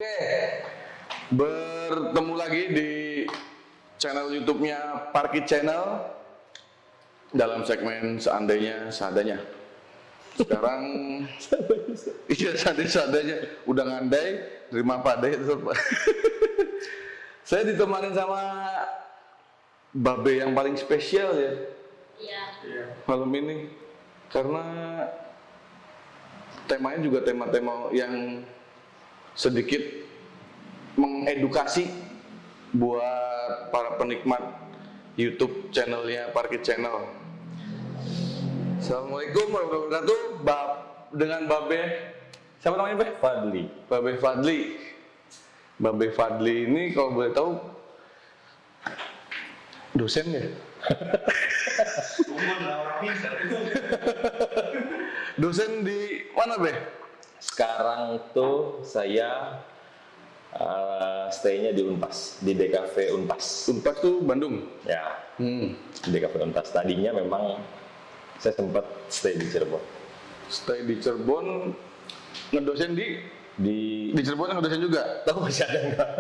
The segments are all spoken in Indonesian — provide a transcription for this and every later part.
Oke, bertemu lagi di channel YouTube-nya Parkit Channel dalam segmen seandainya seadanya. Sekarang iya seadanya udah ngandai terima pade itu Pak. Saya ditemani sama Babe yang paling spesial ya. Iya. Malam ini karena temanya juga tema-tema yang sedikit mengedukasi buat para penikmat YouTube channelnya Parkit Channel. Assalamualaikum warahmatullahi wabarakatuh. Dengan Babe, siapa namanya Babe? Fadli. Babe Fadli. Babe Fadli ini kalau boleh tahu dosen ya? Dosen di mana Be? Sekarang tuh saya stay-nya di Unpas, di DKV Unpas. Unpas tuh Bandung? Ya, DKV Unpas. Tadinya memang saya sempat stay di Cirebon. Stay di Cirebon, ngedosen di Cirebon ngedosen juga? Tahu masih ada nggak?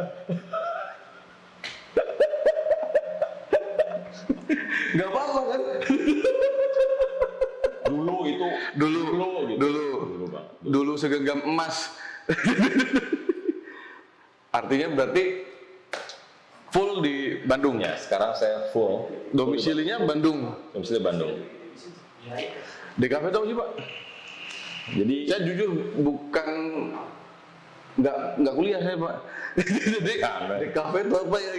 Nggak apa-apa kan? Dulu segenggam emas. Artinya berarti full di Bandung Ya, sekarang saya full. Domisilinya Bandung. Domisili Bandung. DKV tahu sih Pak? Jadi Saya jujur bukan nggak kuliah saya Pak. Jadi DKV itu apa ya?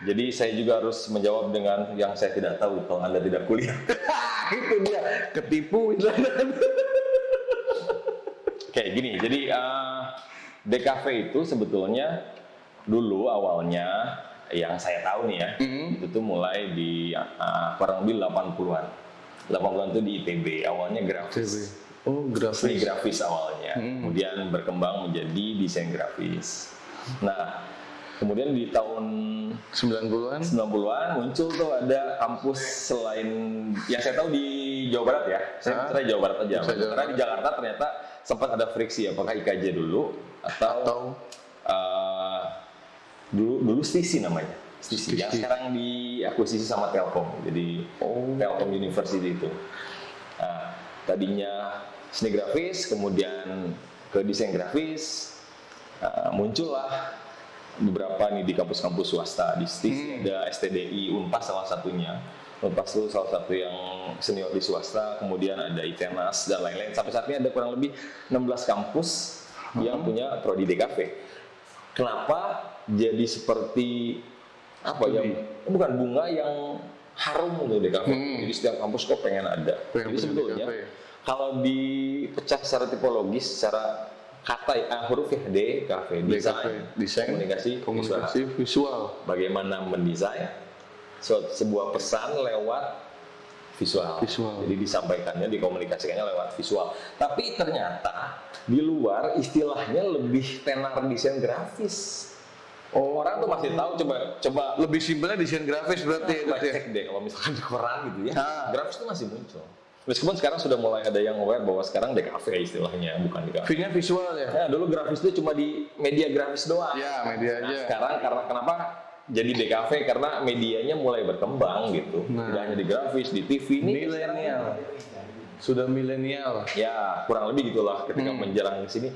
Jadi saya juga harus menjawab dengan yang saya tidak tahu kalau Anda tidak kuliah. Itu dia ketipu. Kayak gini, jadi DKV itu sebetulnya dulu awalnya yang saya tahu nih ya, itu tuh mulai di kurang lebih 80-an. 80-an itu di ITB, awalnya grafis. Oh, Seni grafis. grafis awalnya, kemudian berkembang menjadi desain grafis. Nah, kemudian di tahun 90-an 90-an muncul tuh ada kampus selain yang saya tahu di Jawa Barat ya. Saya bicara Jawa Barat aja. Karena di Jakarta ternyata sempat ada friksi apakah IKJ dulu atau dulu STISI namanya. STISI yang sekarang diakuisisi sama Telkom. Jadi Telkom University itu. Nah, tadinya seni grafis, kemudian ke desain grafis, muncullah beberapa nih di kampus-kampus swasta. Di STISI ada STDI, Unpas salah satunya. Unpas itu salah satu yang senior di swasta, kemudian ada ITENAS dan lain-lain. Sampai saat ini ada kurang lebih 16 kampus yang punya prodi DKV. Kenapa jadi seperti apa ya? Bukan bunga yang harum untuk DKV. Jadi setiap kampus kok pengen ada. Jadi sebetulnya kalau dipecah secara tipologis, secara kata huruf ya DKV, desain komunikasi visual. Bagaimana mendesain sebuah pesan lewat visual. Jadi disampaikannya, dikomunikasikannya lewat visual. Tapi ternyata di luar istilahnya lebih tenar desain grafis. Orang tuh masih tahu, coba lebih simpelnya desain grafis berarti. cek deh kalau misalkan di koran gitu ya. Grafis itu masih muncul. Meskipun sekarang sudah mulai ada yang aware bahwa sekarang DKV istilahnya, bukan DKV. V-nya visual ya? Ya, dulu grafis itu cuma di media grafis doang. Ya, media aja. Sekarang kenapa jadi DKV? Karena medianya mulai berkembang gitu. Tidak hanya di grafis, di TV ini. Milenial. Sudah milenial. Ya, kurang lebih gitulah ketika menjelang ke sini.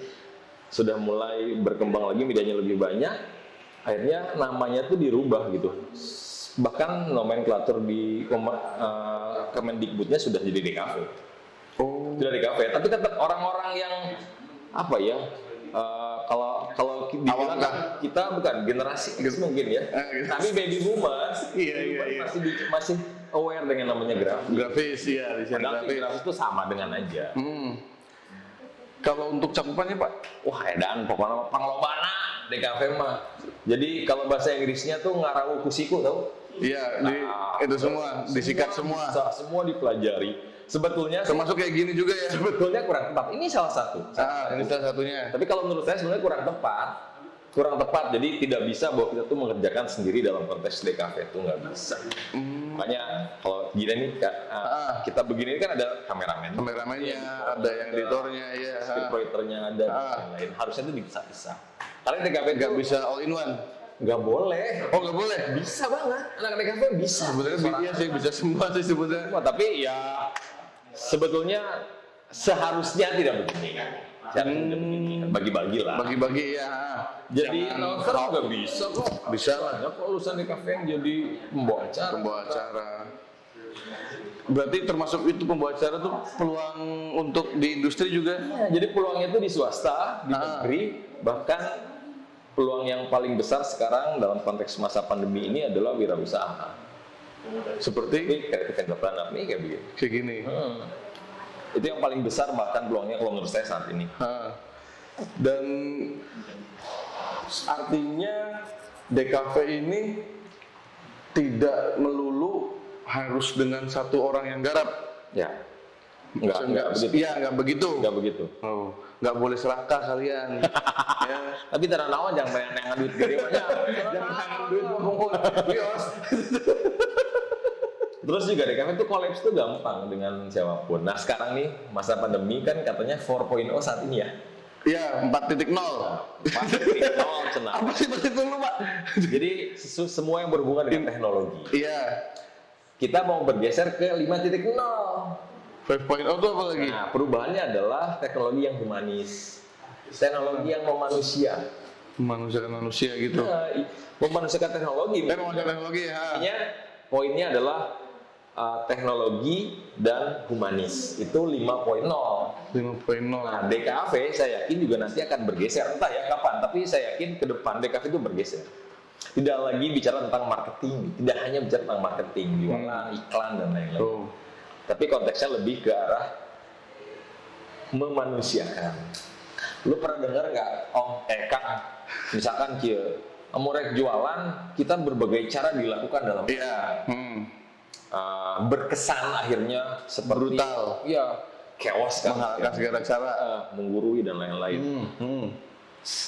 Sudah mulai berkembang lagi, medianya lebih banyak. Akhirnya namanya tuh dirubah gitu. Bahkan nomenklatur di Kemendikbudnya sudah jadi DKV. Sudah DKV. Tapi tetap orang-orang yang apa ya? Kalau dibilang kita bukan generasi X mungkin ya. Tapi baby boomers, masih aware dengan namanya grafis. Grafis ya, desain grafis itu sama dengan aja. Kalau untuk cakupannya Pak? Wah, edan pokoknya panglobana DKV mah. Jadi kalau bahasa Inggrisnya tuh ngarawu kusiku tahu? Iya, itu semua disikat semua. Semua dipelajari. Sebetulnya termasuk kayak gini juga ya. Sebetulnya kurang tepat. Ini salah satu. Ini salah satunya. Tapi kalau menurut saya sebenarnya kurang tepat. kurang tepat. Jadi tidak bisa bahwa kita tuh mengerjakan sendiri dalam konteks DKV itu nggak bisa. Makanya kalau gini nih kita begini kan ada kameramennya, ada yang editornya, ya, scriptwriternya ada, dan lain. Harusnya itu dipisah-pisah. Karena DKV nggak bisa all in one. Nggak boleh. Oh, nggak boleh? Bisa banget. Anak DKV bisa. Sebenarnya iya sih, bisa semua sih sebetulnya. Tapi ya sebetulnya seharusnya tidak begini. Bagi-bagi lah. Bagi-bagi ya. Jadi announcer nggak bisa kok. Bisa lah. Banyak kok lulusan DKV yang jadi pembawa acara. Pembawa acara. Berarti termasuk itu pembawa acara tuh peluang untuk di industri juga? Ya, jadi peluangnya itu di swasta, di negeri, bahkan peluang yang paling besar sekarang dalam konteks masa pandemi ini adalah wirausaha. Seperti kayak vendor planner nih kayak begini. kayak gini. Itu yang paling besar bahkan peluangnya kalau menurut saya saat ini. Dan artinya DKV ini tidak melulu harus dengan satu orang yang garap. Ya. Enggak begitu. Iya, enggak begitu. Enggak begitu. Oh, enggak boleh serakah kalian. Ya. Tapi tanah nawan jangan pengen duit gede banyak. Jangan tangan duit bungkus. Bios. Terus juga DKV itu kolaps tuh gampang dengan siapapun. Nah sekarang nih masa pandemi kan katanya 4.0 saat ini ya. Iya, 4.0. 4.0 cenah. Apa sih 4.0, Pak? Jadi semua yang berhubungan dengan teknologi. Iya. Kita mau bergeser ke 5.0. 5.0 itu apa lagi? Nah, perubahannya adalah teknologi yang humanis. Teknologi yang memanusia. Memanusiakan manusia gitu. Nah, memanusiakan teknologi. Memanusiakan teknologi ya. Artinya poinnya adalah teknologi dan humanis. Itu 5.0. 5.0. Nah, DKV saya yakin juga nanti akan bergeser. Entah ya kapan, tapi saya yakin ke depan DKV itu bergeser. Tidak lagi bicara tentang marketing, tidak hanya bicara tentang marketing, jualan, iklan dan lain-lain. Tapi konteksnya lebih ke arah memanusiakan. Lu pernah dengar nggak, Kang, misalkan mau rek jualan, kita berbagai cara dilakukan dalam berkesan akhirnya seperti brutal. Ya, chaos kan, Menghalalkan segala cara, menggurui dan lain-lain.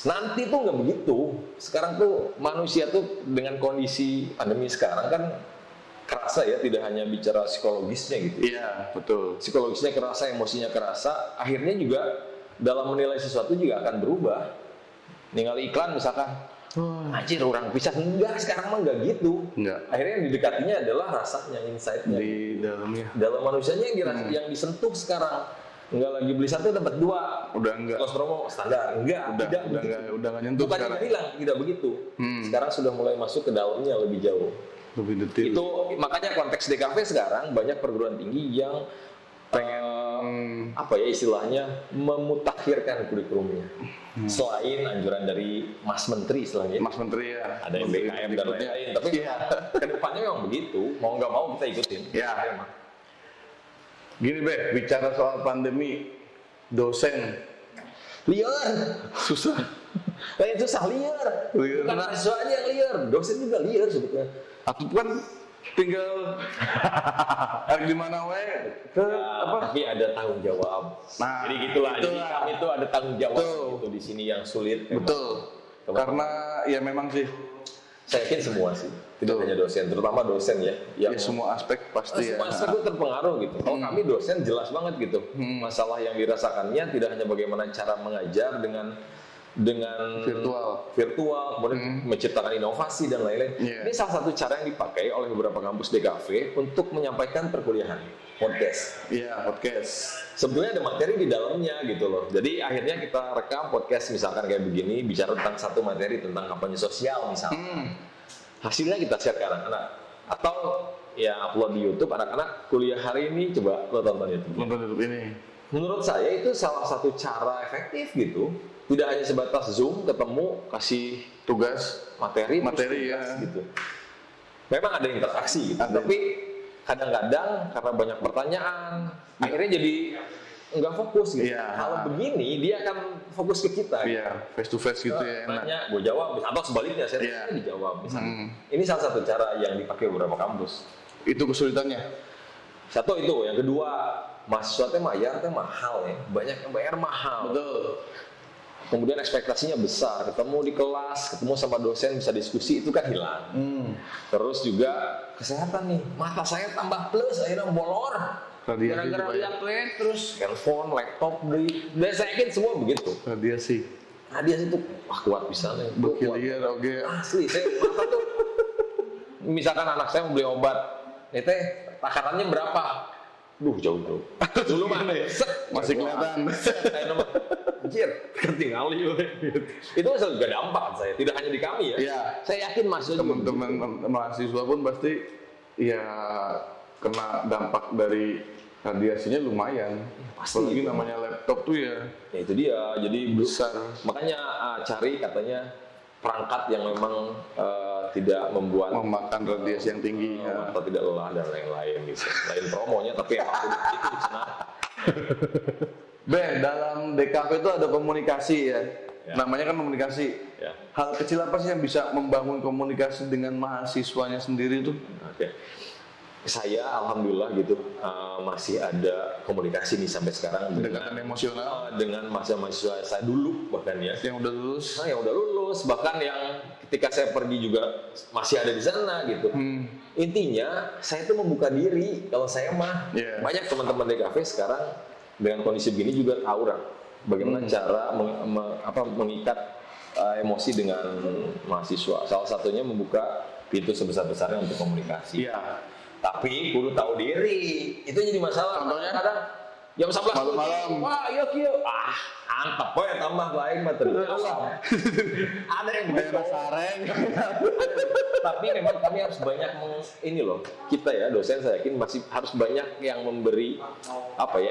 Nanti tuh nggak begitu. Sekarang tuh manusia tuh dengan kondisi pandemi sekarang kan kerasa ya, tidak hanya bicara psikologisnya gitu. Iya, betul. Psikologisnya kerasa, emosinya kerasa. Akhirnya juga dalam menilai sesuatu juga akan berubah. Tinggal iklan misalkan, anjir orang bisa, enggak, sekarang mah enggak gitu. Enggak. Akhirnya yang didekatinya adalah rasanya, insight-nya. Di dalamnya. Dalam manusianya yang disentuh sekarang. Enggak lagi beli satu dapat dua. Udah enggak. Kos promo standar. Enggak, Udah enggak nyentuh bukan sekarang. bilang tidak begitu. Sekarang sudah mulai masuk ke dalamnya lebih jauh. Lebih detail. Itu makanya konteks DKV sekarang banyak perguruan tinggi yang pengen apa ya istilahnya memutakhirkan kurikulumnya. Selain anjuran dari Mas Menteri istilahnya. Mas Menteri ya. Ada MBKM dan lain-lain. Tapi kedepannya memang begitu. Mau nggak mau kita ikutin. Ya. Gini Be, bicara soal pandemi, dosen liar, susah. kayak susah liar. Bukan mahasiswa aja yang liar, dosen juga liar sebetulnya. Aku kan tinggal di mana wae ke apa? Tapi ada tanggung jawab. Nah, jadi gitulah. Jadi itulah. kami itu ada tanggung jawab Betul. gitu di sini yang sulit. memang. Betul. Karena ya memang sih. Saya yakin semua sih, tidak hanya dosen, terutama dosen ya. Ya semua aspek pasti semua ya. aspek itu terpengaruh gitu. Kalau kami dosen jelas banget gitu. Masalah yang dirasakannya tidak hanya bagaimana cara mengajar dengan virtual, kemudian menciptakan inovasi dan lain-lain. Ini salah satu cara yang dipakai oleh beberapa kampus DKV untuk menyampaikan perkuliahan, podcast. Iya, podcast. Sebetulnya ada materi di dalamnya gitu loh. Jadi akhirnya kita rekam podcast misalkan kayak begini, bicara tentang satu materi tentang kampanye sosial misalnya. Hasilnya kita share ke anak-anak. Atau ya upload di YouTube, anak-anak kuliah hari ini coba lo tonton YouTube. Nonton YouTube ini. Menurut saya itu salah satu cara efektif gitu. Tidak hanya sebatas Zoom, ketemu, kasih Tugas, materi ya. gitu. Memang ada interaksi gitu. Tapi kadang-kadang karena banyak pertanyaan, akhirnya jadi nggak fokus gitu. Iya. Kalau begini dia akan fokus ke kita. Iya, face to face gitu ya. Enak. Tanya, gue jawab, atau sebaliknya saya tanya dijawab misalnya. Ini salah satu cara yang dipakai beberapa kampus. Itu kesulitannya. Satu itu, yang kedua mahasiswa teh bayar teh mahal ya, banyak yang bayar mahal. Betul. kemudian ekspektasinya besar, ketemu di kelas, ketemu sama dosen bisa diskusi, itu kan hilang. Terus juga kesehatan nih, mata saya tambah plus, akhirnya bolor. Radiasi Gara-gara juga ya. lihat web, terus handphone, laptop, dan saya yakin semua begitu. Radiasi. Radiasi itu wah kuat bisa nih. Berkilir oke. Asli, saya mata tuh. Misalkan anak saya mau beli obat, nih teh takarannya berapa? Duh jauh. Dulu mah Masih kelihatan. Saya nama, anjir, ketinggalan juga. Itu juga dampak saya, tidak hanya di kami ya. Iya. Saya yakin mahasiswa juga Teman-teman mahasiswa pun pasti ya kena dampak dari radiasinya lumayan. Pasti. Apalagi namanya laptop tuh ya Ya itu dia, jadi besar. makanya cari katanya perangkat yang memang tidak membuat Memakan radiasi yang tinggi. Ya. atau tidak lelah dan lain-lain gitu. Lain promonya tapi emang itu cenah. Dalam DKV itu ada komunikasi ya. Ya. Namanya kan komunikasi. Ya. Hal kecil apa sih yang bisa membangun komunikasi dengan mahasiswanya sendiri itu? Oke. Saya alhamdulillah gitu masih ada komunikasi nih sampai sekarang Pendekatan emosional dengan mahasiswa saya dulu bahkan ya. yang udah lulus. Nah, yang udah lulus, bahkan yang ketika saya pergi juga masih ada di sana gitu. Intinya saya tuh membuka diri kalau saya mah. Yeah. Banyak teman-teman DKV sekarang dengan kondisi begini juga tahu lah bagaimana cara mengikat emosi dengan mahasiswa. Salah satunya membuka pintu sebesar-besarnya untuk komunikasi. Iya. Tapi kudu tahu diri. Itu jadi masalah. Contohnya? Kadang jam 11 Malam-malam. wah iya kieu. Antep we tambah lain materi. Ada yang begitu. sareng. Tapi memang kami harus banyak ini loh. Kita ya dosen saya yakin masih harus banyak yang memberi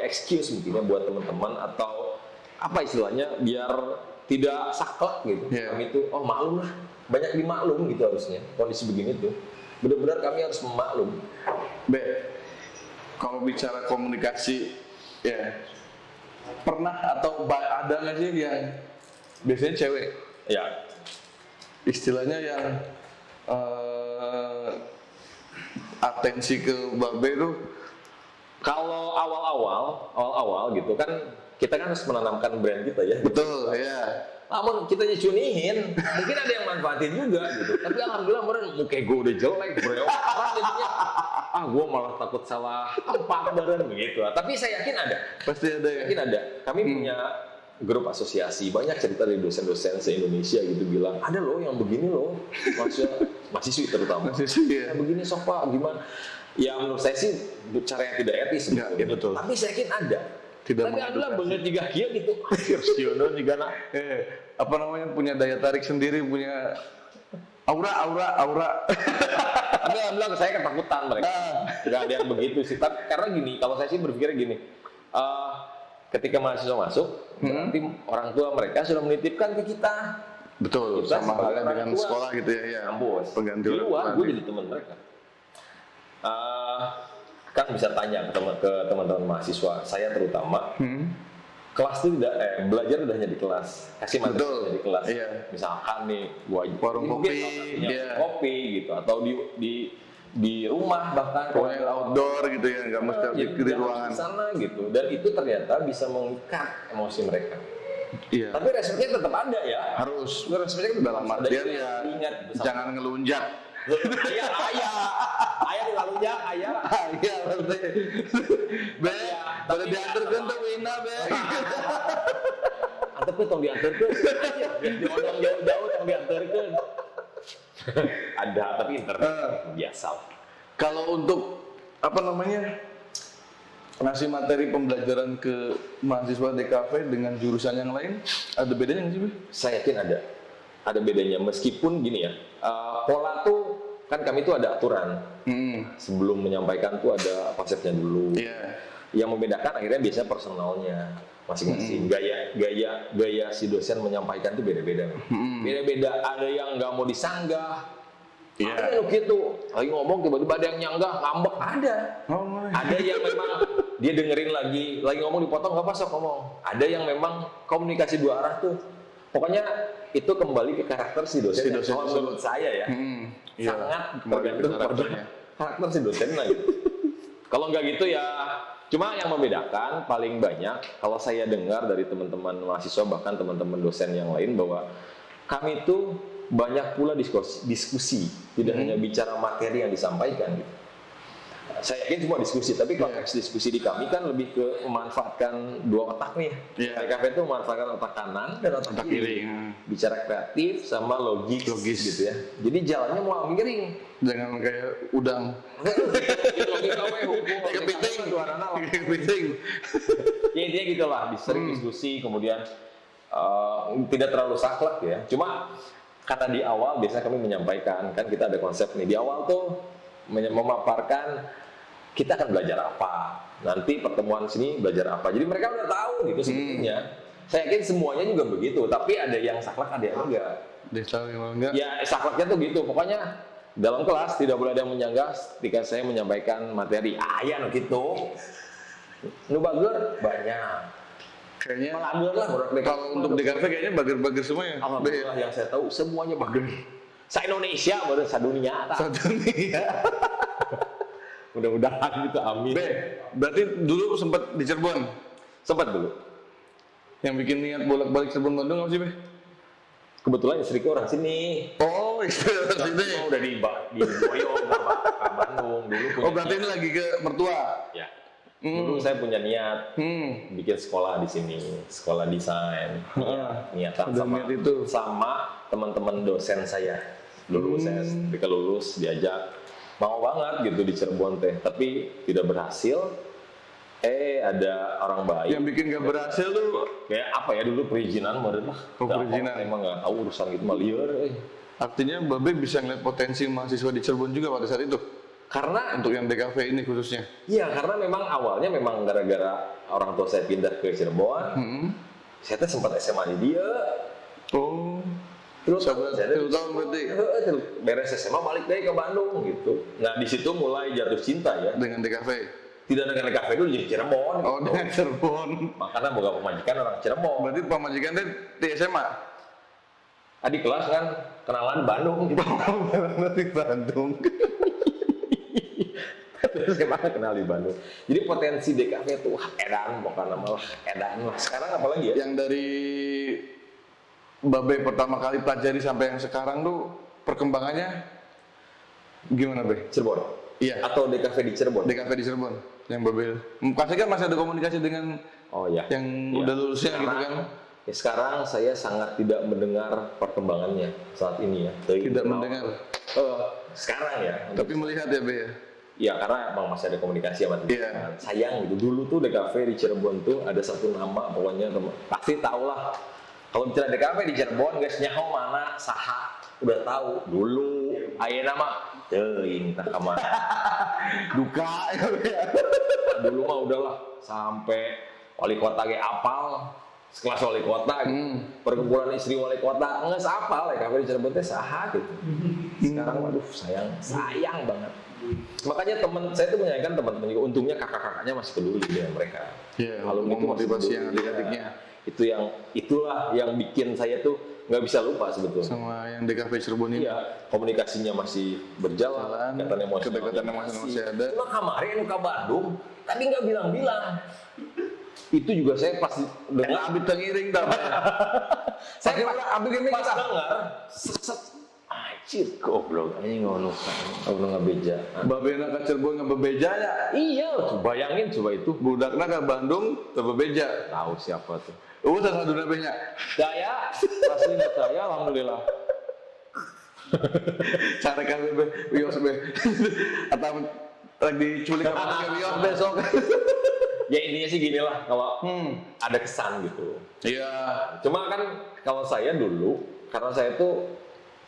excuse mungkin ya buat teman-teman atau apa istilahnya biar tidak saklek gitu. Yeah. Kami itu maklum lah. Banyak dimaklum gitu harusnya. Kondisi begini tuh. Benar-benar kami harus memaklum. Kalau bicara komunikasi, ya pernah atau ada nggak sih yang biasanya cewek, Ya. istilahnya yang atensi ke babe itu Kalau awal-awal gitu kan kita kan harus menanamkan brand kita ya. betul ya. Namun kita nyucunihin, mungkin ada yang manfaatin juga gitu. Tapi alhamdulillah kemarin muka gue udah jelek, bro. Jadinya, gue malah takut salah tempat beren begitu. Tapi saya yakin ada. Pasti ada ya. Yakin ada. Kami punya grup asosiasi, banyak cerita dari dosen-dosen se-Indonesia gitu bilang, ada loh yang begini loh, maksudnya mahasiswi terutama. Mahasiswi ya. Kayak begini sok Pak, gimana? Ya menurut saya sih cara yang tidak etis. Enggak, ya betul. Tapi saya yakin ada. Tidak tapi alhamdullah mengedukasi. bener juga kia gitu. Siono juga nak. Apa namanya, punya daya tarik sendiri, punya aura. Tapi alhamdulillah saya ketakutan mereka. Nggak ada yang begitu sih. Tapi karena gini, kalau saya sih berpikir gini, ketika mahasiswa masuk, berarti orang tua mereka sudah menitipkan ke kita. Betul, Kita sama sebagai halnya orang dengan tua, sekolah gitu ya. Kampus. Pengganti Di orang luar, tua gue nih. jadi teman mereka. Kan bisa tanya ke teman-teman mahasiswa, saya terutama, kelas itu tidak belajar udah hanya di kelas, kasih materi Betul. udah di kelas. Iya. Misalkan nih gua Warung mungkin kopi, salah satunya iya. kopi gitu atau di rumah bahkan Pokoknya outdoor gitu ya, nggak mesti jadi di jangan ruangan. di sana gitu. Dan itu ternyata bisa mengikat emosi mereka. Iya. Tapi respeknya tetap ada ya. Harus Respeknya dalam tetap ada. artian Itu ya yang diingat bersama. jangan ngelunjak. Ayah nggak lunjak, ayah. Iya berarti. Be, pada diantarkan tuh Wina be. Antep tuh tong diantarkan. Diodong jauh-jauh tong diantarkan. Ada tapi internet biasa. Kalau untuk apa namanya, ngasih materi pembelajaran ke mahasiswa DKV dengan jurusan yang lain, ada bedanya nggak sih, Be? Saya yakin ada bedanya meskipun gini ya, pola tuh kan kami tuh ada aturan sebelum menyampaikan tuh ada konsepnya dulu. Iya. Yang membedakan akhirnya biasanya personalnya masing-masing. Gaya si dosen menyampaikan tuh beda-beda. Beda-beda. Ada yang nggak mau disanggah. Iya. Ada yang gitu. Lagi ngomong tiba-tiba ada yang nyanggah, ngambek. Ada. Oh, Ada yang memang dia dengerin lagi ngomong dipotong nggak pasok ngomong. Ada yang memang komunikasi dua arah tuh. Pokoknya itu kembali ke karakter si dosen. Si dosen Kalau tersebut. menurut saya ya, Iya. sangat Kembali ke tergantung pada karakternya. karakter si dosen lah gitu. Kalau nggak gitu ya Cuma yang membedakan paling banyak kalau saya dengar dari teman-teman mahasiswa bahkan teman-teman dosen yang lain bahwa kami itu banyak pula diskusi, tidak hanya bicara materi yang disampaikan gitu. Saya yakin semua diskusi, tapi konteks diskusi di kami kan lebih ke memanfaatkan dua otak nih. DKV itu memanfaatkan otak kanan dan otak kiri. Bicara kreatif sama logis gitu ya. Jadi jalannya mau miring. Jangan kayak udang. Kepiting. Ya intinya gitulah, sering diskusi, kemudian tidak terlalu saklek ya. Cuma karena di awal biasanya kami menyampaikan, kan kita ada konsep nih di awal tuh memaparkan kita akan belajar apa, nanti pertemuan sini belajar apa. Jadi mereka udah tahu gitu sebetulnya. Saya yakin semuanya juga begitu, tapi ada yang saklek, ada yang enggak. Enggak. Ya sakleknya tuh gitu, pokoknya dalam kelas tidak boleh ada yang menyangga ketika saya menyampaikan materi. Ya no gitu. Nu bager banyak. Kayaknya Bager lah. kalau untuk DKV kayaknya bager-bager semua ya. Alhamdulillah yang saya tahu semuanya bager. Sa-Indonesia baru sa-dunia. Sa-dunia. Mudah-mudahan gitu, amin. Berarti dulu sempat di Cirebon? Sempat dulu. Yang bikin niat bolak-balik Cirebon Bandung apa sih, Be? Kebetulan istriku orang sini. Oh, istri orang sini. Udah di Boyo, ke Bandung dulu. Oh, berarti ini lagi ke mertua? Ya. Dulu saya punya niat bikin sekolah di sini, sekolah desain. Niatan sama teman-teman dosen saya. Dulu saya ketika lulus diajak, mau banget gitu di Cirebon teh, tapi tidak berhasil. Ada orang baik. Yang bikin gak berhasil tuh kayak apa ya, dulu perizinan meureun lah. Perizinan. Emang nggak tahu urusan gitu mah lieur. Artinya Babe bisa ngeliat potensi mahasiswa di Cirebon juga pada saat itu? Karena untuk yang DKV ini khususnya? Iya, karena memang awalnya memang gara-gara orang tua saya pindah ke Cirebon. Saya tuh sempat SMA di dia. Oh. Terus saya tahun berarti beres SMA balik deh ke Bandung gitu. Nah di situ mulai jatuh cinta ya dengan DKV. Tidak dengan DKV dulu, jadi Cirebon. Oh gitu. Dengan Cirebon. Makanya boga pemajikan orang Cirebon. Berarti pemajikan teh di SMA. Adik kelas kan kenalan Bandung. Gitu. Di Bandung. Terus gimana kenal di Bandung. Jadi potensi DKV itu edan, bukan malah edan lah. Sekarang apalagi ya? Yang dari Babe pertama kali pelajari sampai yang sekarang tuh perkembangannya gimana, Be? Cirebon? Iya. Atau DKV di Cirebon? DKV di Cirebon. Yang Babe pasti kan masih ada komunikasi dengan yang udah lulusnya gitu kan? Ya, sekarang saya sangat tidak mendengar perkembangannya saat ini ya. Tidak mendengar? Sekarang ya. Tapi melihat ya, Be ya? Ya karena emang masih ada komunikasi sama teman. Sayang gitu, dulu tuh DKV di Cirebon tuh ada satu nama pokoknya pasti tau lah. Kalau bicara DKV di Cirebon guys, nyaho mana saha udah tahu dulu. Ayeuna mah teuing tah kamar. Duka ya. Dulu mah udahlah sampai wali kota ge apal. Sekelas wali kota gitu. Perkumpulan istri wali kota geus apal DKV di Cirebon teh saha gitu. Sekarang waduh sayang banget. Makanya saya tuh menyayangkan teman-teman juga. Untungnya kakak-kakaknya masih peduli dengan mereka. Kalau itu motivasi yang adik-adiknya. Itulah yang bikin saya tuh nggak bisa lupa sebetulnya. Sama yang DKV Cirebon ini. Iya, komunikasinya masih berjalan. Kedekatan masih ada. Cuma kemarin ke Bandung, tadi nggak bilang-bilang. Itu juga saya pasti dengar. Abis tengiring dah. Saya abis pas dengar. Anjir, goblok anjing ngono ngabeja. Babena ka Cirebon ngabebeja ya? Iya, bayangin coba itu. Budakna ka Bandung teu bebeja. Tahu siapa tuh? Saduna behnya. Saya asli enggak saya alhamdulillah. Cara ka bebe wios be. Atau lagi diculik ka pakai wios besok. Ya intinya sih gini lah, kalau ada kesan gitu. Iya. Cuma kan kalau saya dulu, karena saya tuh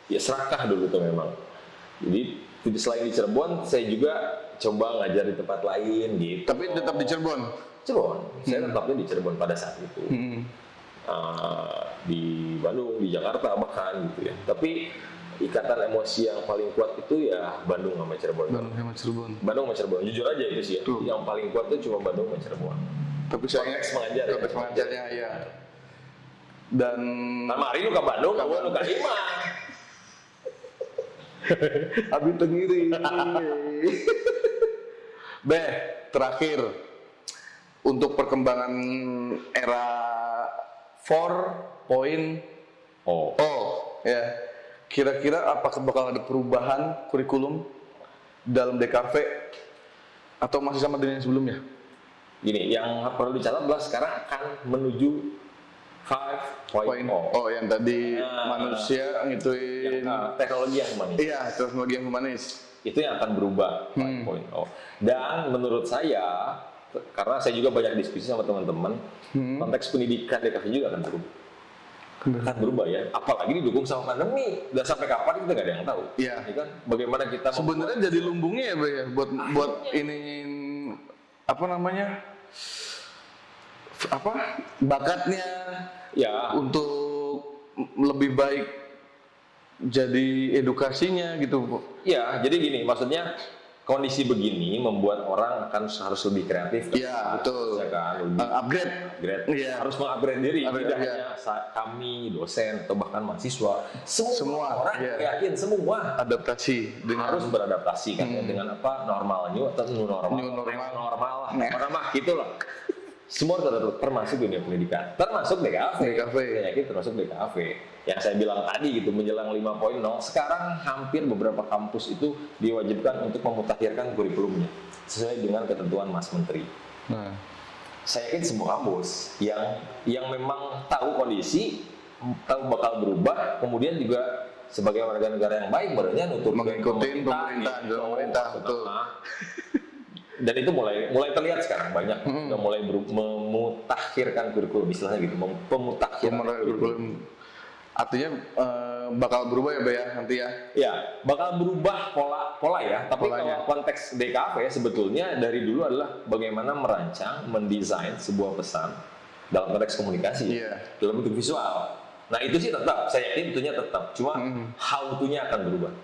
ya serakah dulu tuh memang. Jadi selain di Cirebon, saya juga coba ngajar di tempat lain gitu. Tapi tetap di Cirebon? Cirebon, saya tetapnya di Cirebon pada saat itu. Di Bandung, di Jakarta bahkan gitu ya. Tapi ikatan emosi yang paling kuat itu ya Bandung sama Cirebon. Bandung sama Cirebon. Bandung sama Cirebon, jujur aja itu sih ya. Yang paling kuat itu cuma Bandung sama Cirebon. Tapi saya mengajar. Konteks mengajarnya ya. Dan mari lu ke Bandung, kamu lu ke Ima. Abi tengiri. Be, terakhir untuk perkembangan era 4.0 ya, kira-kira apakah bakal ada perubahan kurikulum dalam DKV atau masih sama dengan yang sebelumnya? Gini, yang perlu dicatat adalah sekarang akan menuju 5.0. Oh, yang tadi manusia ngituin Teknologi yang humanis. Iya, teknologi yang humanis. Itu yang akan berubah 5.0. Dan menurut saya, karena saya juga banyak diskusi sama teman-teman, konteks pendidikan DKV juga akan berubah. Akan berubah ya, apalagi didukung sama pandemi. Dan sampai kapan kita nggak ada yang tahu. Iya. Ya kan? Bagaimana kita sebenarnya jadi lumbungnya ya, Be, ya, buat ini apa namanya? Bakatnya ya untuk lebih baik jadi edukasinya gitu. Ya, jadi gini, maksudnya kondisi begini membuat orang akan harus lebih kreatif. Iya, betul. Ya kan, lebih Upgrade. Iya. Harus mengupgrade diri. Tidak iya. hanya kami, dosen, atau bahkan mahasiswa. Semua orang iya. yakin semua Adaptasi dengan harus beradaptasi kan dengan apa normal new atau new normal lah. Apa gitulah. Semua termasuk dunia pendidikan, termasuk DKV. Saya yakin termasuk DKV. Yang saya bilang tadi gitu menjelang 5.0, sekarang hampir beberapa kampus itu diwajibkan untuk memutakhirkan kurikulumnya sesuai dengan ketentuan Mas Menteri. Saya yakin semua kampus yang memang tahu kondisi, tahu bakal berubah, kemudian juga sebagai warga negara yang baik barunya nutur mengikuti pemerintah, betul. Dan itu mulai terlihat sekarang banyak udah mulai memutakhirkan kurikulum, istilahnya gitu, pemutakhirkan kurikulum. Artinya bakal berubah ya, Be, ya nanti ya? Ya, bakal berubah pola ya. Tapi polanya. Kalau konteks DKV sebetulnya dari dulu adalah bagaimana merancang, mendesain sebuah pesan dalam konteks komunikasi, dalam bentuk visual. Nah itu sih tetap, saya yakin itunya tetap. Cuma how to-nya akan berubah.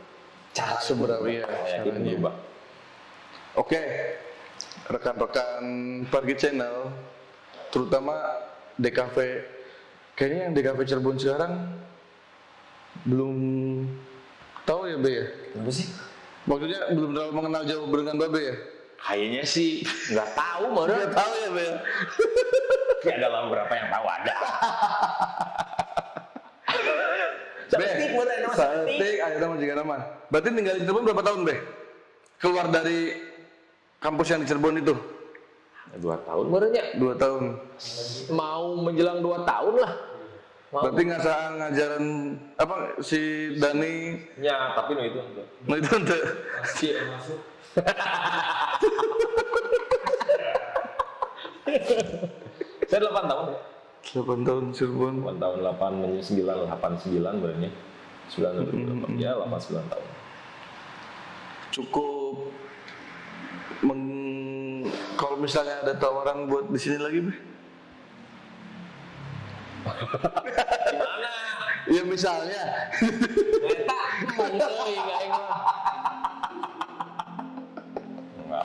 Cara sebenarnya saya yakin berubah. Oke, rekan-rekan Pargi Channel, terutama DKV, kayaknya yang DKV Cirebon sekarang belum tahu ya, Be, ya? Apa sih? Maksudnya belum terlalu mengenal jauh dengan Babe ya? Kayaknya sih nggak tahu, mana? Nggak tahu ya, Be? Ya dalam berapa yang tahu ada. Satik, ayo nama juga nama. Berarti tinggal di Cirebon berapa tahun, Be? Keluar dari kampus yang di Cirebon itu? 2 tahun barunya. 2 tahun. Mau menjelang 2 tahun lah. Berarti ngajaran apa si Dani? Ya, tapi itu. Itu untuk. Masuk. Saya 8 tahun ya. 8 tahun Cirebon. 8 tahun 89 berarti. 9 ya 89 tahun. Cukup kalau misalnya ada tawaran buat di sini lagi, Be? Gimana? Ya misalnya.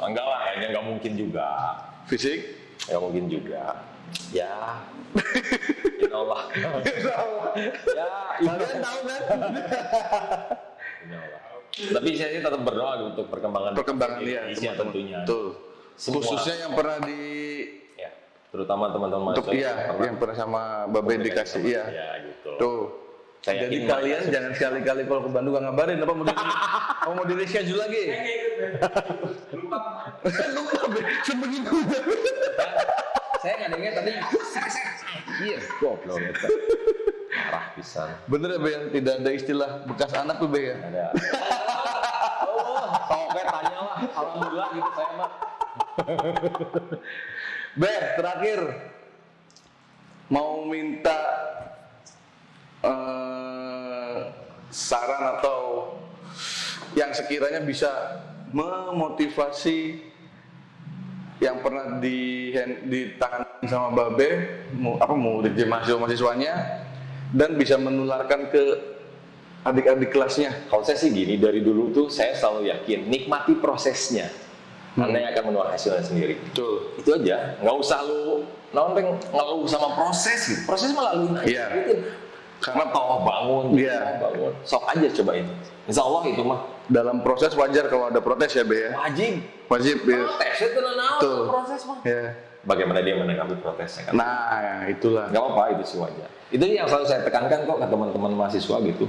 Enggak lah, kayaknya nggak mungkin juga. Fisik? Nggak mungkin juga. Ya. Insya Allah. Ya, kalian tahu kan? Insya Allah. Tapi saya sih tetap berdoa untuk perkembangan Indonesia tentunya. Betul. Khususnya yang pernah ya, terutama teman-teman untuk yang pernah sama Babe dikasih ya gitu. Tuh. Jadi kalian jangan sekali-kali kalau ke Bandung nggak ngabarin apa mau di reschedule lagi. Lupa Be, sebegitu. Saya nggak dengar tadi. Iya, goblok. Marah pisan. Bener ya, Be, tidak ada istilah bekas anak tuh, Be, ya? Ada. Oke, tanya lah. Alhamdulillah gitu saya mah. Be, terakhir mau minta saran atau yang sekiranya bisa memotivasi yang pernah ditangani sama Babe, murid mahasiswanya, dan bisa menularkan ke adik-adik kelasnya. Kalau saya sih gini, dari dulu tuh saya selalu yakin nikmati prosesnya. Anda yang akan menuai hasilnya sendiri. Betul. Itu aja, nggak usah lu ngeluh sama proses gitu. Proses melalui Iya. Karena toh bangun, bangun. Sok aja cobain. Insya Allah itu mah. Dalam proses wajar kalau ada protes ya, Be, ya? Wajib. Wajib, ya. Protes itu proses mah. Ya. bagaimana dia menanggapi protesnya kan. Nah, itulah. Nggak apa-apa, itu sih wajar. Itu yang selalu saya tekankan kok ke teman-teman mahasiswa gitu,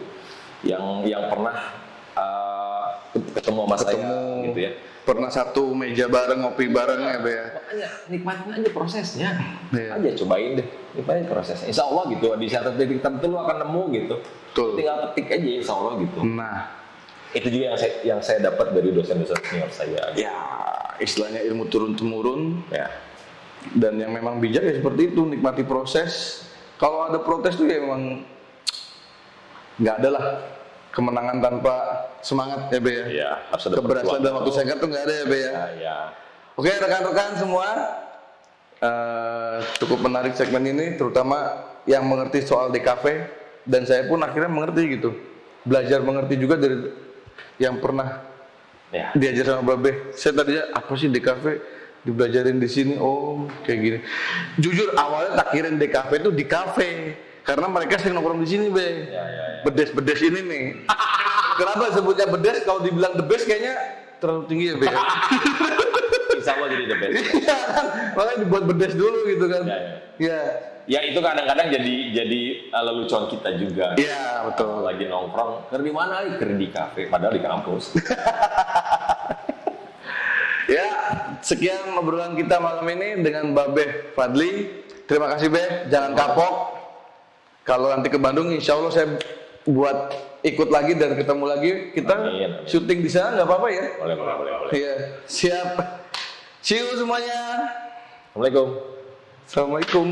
yang pernah ketemu sama saya gitu ya. Pernah satu meja bareng, ngopi bareng ya, Be ya. Makanya nikmatin aja prosesnya, Iya. aja cobain deh, nikmatin prosesnya. Insya Allah gitu, di satu titik tertentu lu akan nemu gitu. Betul. Tinggal ketik aja, Insya Allah gitu. Nah, Itu juga yang saya dapat dari dosen-dosen senior saya. ya istilahnya ilmu turun-temurun. Ya. Dan yang memang bijak ya seperti itu, nikmati proses. Kalau ada protes tuh ya memang nggak ada lah kemenangan tanpa semangat ya, Be ya. Iya, harus ada Keberhasilan perjuangan. dalam waktu singkat tuh nggak ada ya, Be ya. Ya. Oke rekan-rekan semua, cukup menarik segmen ini, terutama yang mengerti soal DKV, dan saya pun akhirnya mengerti gitu, belajar mengerti juga dari yang pernah Ya. diajar sama Babe. Saya tadinya apa sih DKV, dibelajarin di sini, oh kayak gini. Jujur awalnya tak kirain DKV itu di kafe, karena mereka sering nongkrong di sini, Be. Ya. Bedes-bedes ini nih. Kenapa sebutnya bedes? Kalau dibilang the best kayaknya terlalu tinggi ya, Be. Insya Allah jadi the best. Iya kan, makanya dibuat bedes dulu gitu kan. Ya. Iya. Ya itu kadang-kadang jadi lelucon kita juga. Iya, betul. Lagi nongkrong, ker di mana? Ker di kafe, padahal di kampus. Ya, sekian obrolan kita malam ini dengan Babe Fadli. Terima kasih, Be. Jangan kapok. Kalau nanti ke Bandung, insya Allah saya buat ikut lagi dan ketemu lagi. Kita Amin. syuting di sana, nggak apa-apa ya? Boleh. Iya, siap. See you semuanya. Assalamualaikum. Assalamualaikum.